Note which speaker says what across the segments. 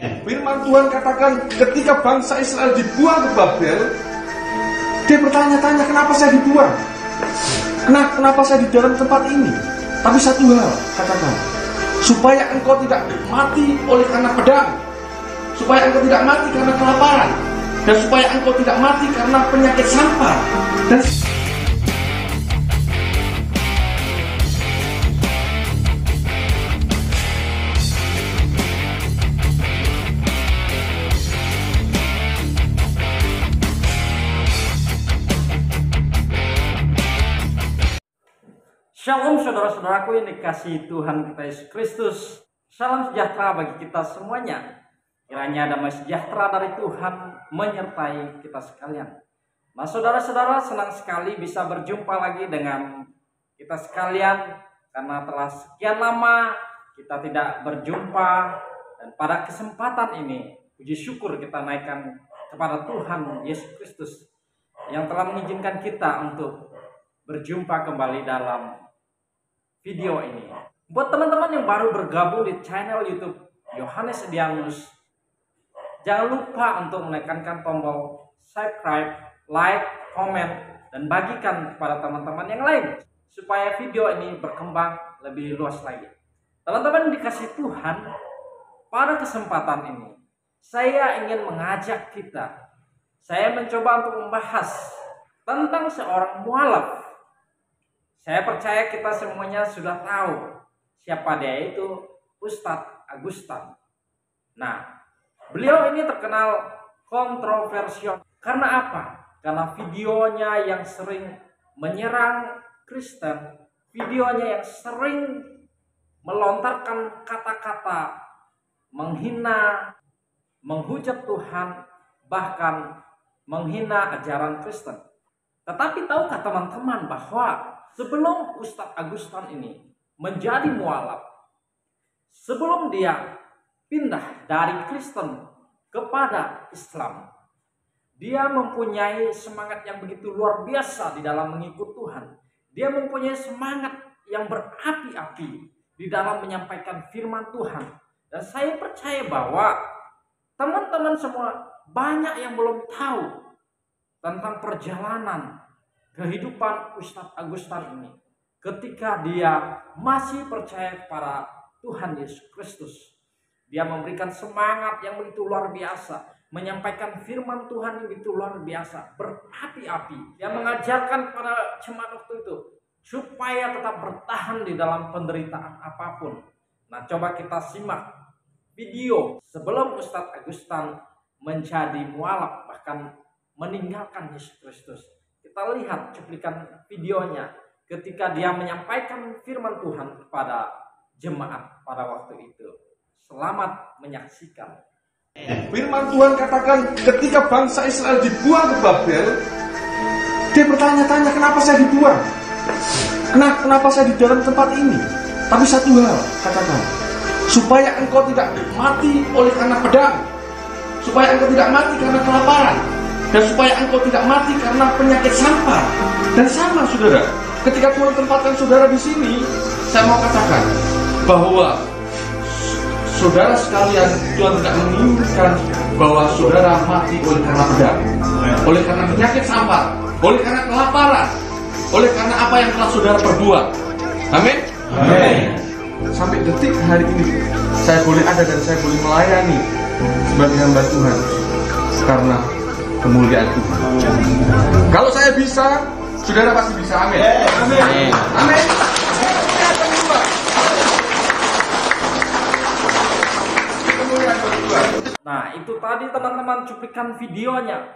Speaker 1: Firman Tuhan katakan ketika bangsa Israel dibuang ke Babel, dia bertanya-tanya, kenapa saya dibuang? Kenapa saya di dalam tempat ini? Tapi satu hal katakan, supaya engkau tidak mati oleh karena pedang, supaya engkau tidak mati karena kelaparan, dan supaya engkau tidak mati karena penyakit sampar. Dan
Speaker 2: Shalom saudara-saudaraku yang dikasihi Tuhan kita Yesus Kristus. Salam sejahtera bagi kita semuanya. Kiranya damai sejahtera dari Tuhan menyertai kita sekalian. Nah saudara-saudara, senang sekali bisa berjumpa lagi dengan kita sekalian. Karena telah sekian lama kita tidak berjumpa. Dan pada kesempatan ini, puji syukur kita naikkan kepada Tuhan Yesus Kristus yang telah mengizinkan kita untuk berjumpa kembali dalam video ini. Buat teman-teman yang baru bergabung di channel YouTube Yohanes Edianus, jangan lupa untuk menekankan tombol subscribe, like, komen, dan bagikan kepada teman-teman yang lain supaya video ini berkembang lebih luas lagi. Teman-teman dikasih Tuhan, pada kesempatan ini saya ingin mengajak kita, saya mencoba untuk membahas tentang seorang mualaf. Saya percaya kita semuanya sudah tahu siapa dia, itu Ustadz Agustan. Nah, beliau ini terkenal kontroversial. Karena apa? Karena videonya yang sering menyerang Kristen, videonya yang sering melontarkan kata-kata menghina, menghujat Tuhan, bahkan menghina ajaran Kristen. Tetapi tahukah teman-teman bahwa sebelum Ustadz Agustan ini menjadi mualaf, sebelum dia pindah dari Kristen kepada Islam, dia mempunyai semangat yang begitu luar biasa di dalam mengikut Tuhan. Dia mempunyai semangat yang berapi-api di dalam menyampaikan firman Tuhan. Dan saya percaya bahwa teman-teman semua banyak yang belum tahu tentang perjalanan kehidupan Ustadz Agustan ini ketika dia masih percaya kepada Tuhan Yesus Kristus. Dia memberikan semangat yang begitu luar biasa, menyampaikan firman Tuhan yang begitu luar biasa, berapi-api. Dia mengajarkan pada jemaat waktu itu supaya tetap bertahan di dalam penderitaan apapun. Nah, coba kita simak video sebelum Ustadz Agustan menjadi mualaf, bahkan meninggalkan Yesus Kristus. Kita lihat cuplikan videonya ketika dia menyampaikan firman Tuhan kepada jemaat pada waktu itu. Selamat menyaksikan.
Speaker 1: firman Tuhan katakan ketika bangsa Israel dibuang ke Babel, dia bertanya-tanya, kenapa saya dibuang? Kenapa saya di dalam tempat ini? Tapi satu hal katakan, supaya engkau tidak mati oleh karena pedang, supaya engkau tidak mati karena kelaparan, dan supaya engkau tidak mati karena penyakit sampar. Dan sama saudara, ketika Tuhan tempatkan saudara di sini, saya mau katakan bahwa saudara sekalian, Tuhan tidak menginginkan bahwa saudara mati oleh karena pedang, oleh karena penyakit sampar, oleh karena kelaparan, oleh karena apa yang telah saudara perbuat. Amin. Amin. Sampai detik hari ini saya boleh ada dan saya boleh melayani sebagai hamba Tuhan karena kemuliaan Tuhan. Kalau saya bisa, saudara pasti bisa. Amin. Amin. Amin.
Speaker 2: Nah, itu tadi teman-teman cuplikan videonya.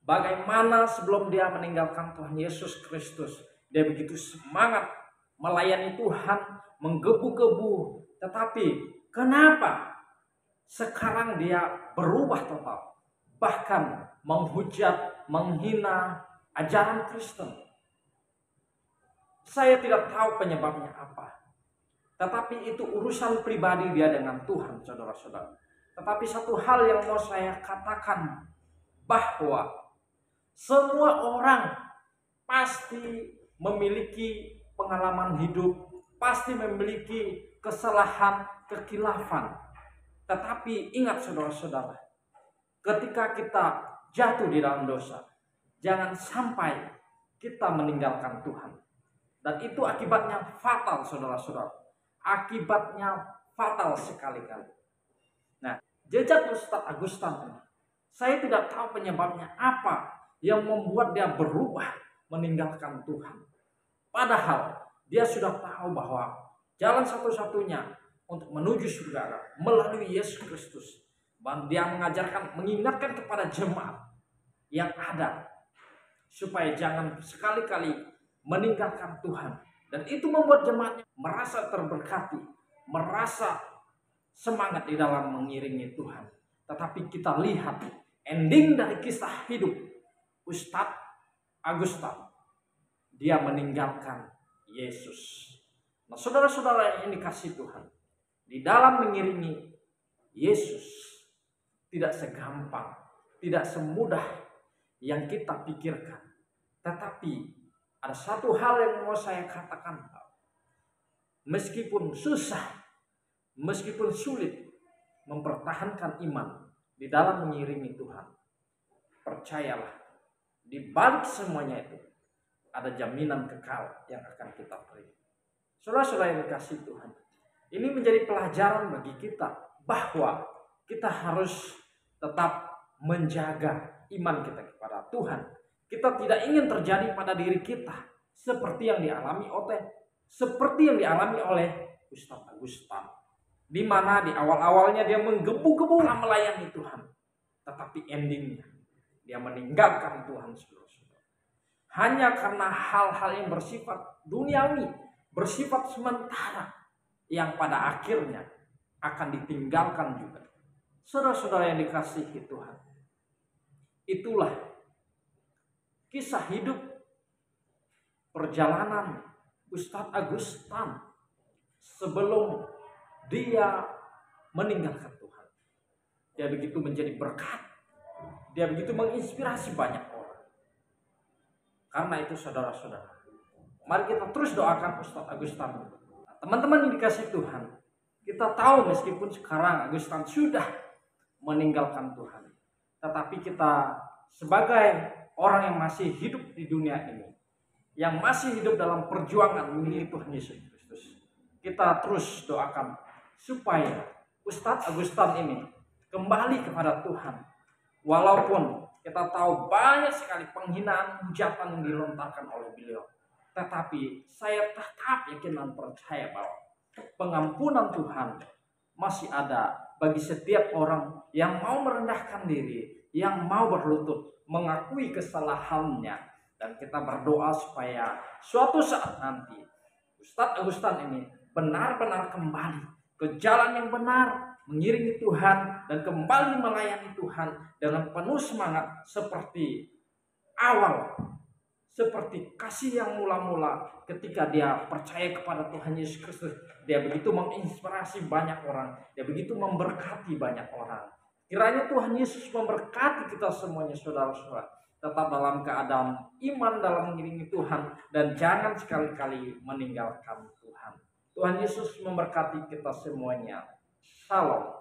Speaker 2: Bagaimana sebelum dia meninggalkan Tuhan Yesus Kristus, dia begitu semangat melayani Tuhan, menggebu-gebu. Tetapi kenapa sekarang dia berubah total? Bahkan menghujat, menghina ajaran Kristen. Saya tidak tahu penyebabnya apa. Tetapi itu urusan pribadi dia dengan Tuhan, saudara-saudara. Tetapi satu hal yang mau saya katakan, bahwa semua orang pasti memiliki pengalaman hidup, pasti memiliki kesalahan, kekilafan. Tetapi ingat saudara-saudara, ketika kita jatuh di dalam dosa, jangan sampai kita meninggalkan Tuhan. Dan itu akibatnya fatal saudara-saudara. Akibatnya fatal sekali-kali. Nah, jejak Ustaz Agustan ini, saya tidak tahu penyebabnya apa yang membuat dia berubah meninggalkan Tuhan. Padahal dia sudah tahu bahwa jalan satu-satunya untuk menuju surga melalui Yesus Kristus. Dan dia mengingatkan kepada jemaat yang ada supaya jangan sekali-kali meninggalkan Tuhan. Dan itu membuat jemaatnya merasa terberkati, merasa semangat di dalam mengiringi Tuhan. Tetapi kita lihat ending dari kisah hidup Ustadz Agustan, dia meninggalkan Yesus. Nah, saudara-saudara yang dikasihi Tuhan, di dalam mengiringi Yesus tidak segampang, tidak semudah yang kita pikirkan. Tetapi ada satu hal yang mau saya katakan, meskipun susah, meskipun sulit mempertahankan iman di dalam mengiringi Tuhan, percayalah, di balik semuanya itu ada jaminan kekal yang akan kita terima. Saudara-saudara yang dikasihi Tuhan, ini menjadi pelajaran bagi kita bahwa kita harus tetap menjaga iman kita kepada Tuhan. Kita tidak ingin terjadi pada diri kita seperti yang dialami oleh Ustadz Agustan, di mana di awal-awalnya dia menggebu-gebu melayani Tuhan, tetapi endingnya dia meninggalkan Tuhan, saudara-saudara. Hanya karena hal-hal yang bersifat duniawi, bersifat sementara, yang pada akhirnya akan ditinggalkan juga. Saudara-saudara yang dikasihi Tuhan, itulah kisah hidup perjalanan Ustadz Agustan sebelum dia meninggalkan Tuhan. Dia begitu menjadi berkat, dia begitu menginspirasi banyak orang. Karena itu saudara-saudara, mari kita terus doakan Ustadz Agustan. Nah, teman-teman yang dikasihi Tuhan, kita tahu meskipun sekarang Agustan sudah meninggalkan Tuhan, tetapi kita sebagai orang yang masih hidup di dunia ini, yang masih hidup dalam perjuangan mengiringi Tuhan Yesus Kristus, kita terus doakan supaya Ustadz Agustan ini kembali kepada Tuhan. Walaupun kita tahu banyak sekali penghinaan, hujatan yang dilontarkan oleh beliau, tetapi saya tetap yakin dan percaya bahwa pengampunan Tuhan masih ada bagi setiap orang yang mau merendahkan diri, yang mau berlutut, mengakui kesalahannya. Dan kita berdoa supaya suatu saat nanti Ustadz Agustan ini benar-benar kembali ke jalan yang benar, mengiringi Tuhan dan kembali melayani Tuhan dengan penuh semangat seperti awal, seperti kasih yang mula-mula ketika dia percaya kepada Tuhan Yesus Kristus. Dia begitu menginspirasi banyak orang, dia begitu memberkati banyak orang. Kiranya Tuhan Yesus memberkati kita semuanya, saudara-saudara. Tetap dalam keadaan iman dalam mengiringi Tuhan dan jangan sekali-kali meninggalkan Tuhan. Tuhan Yesus memberkati kita semuanya. Shalom.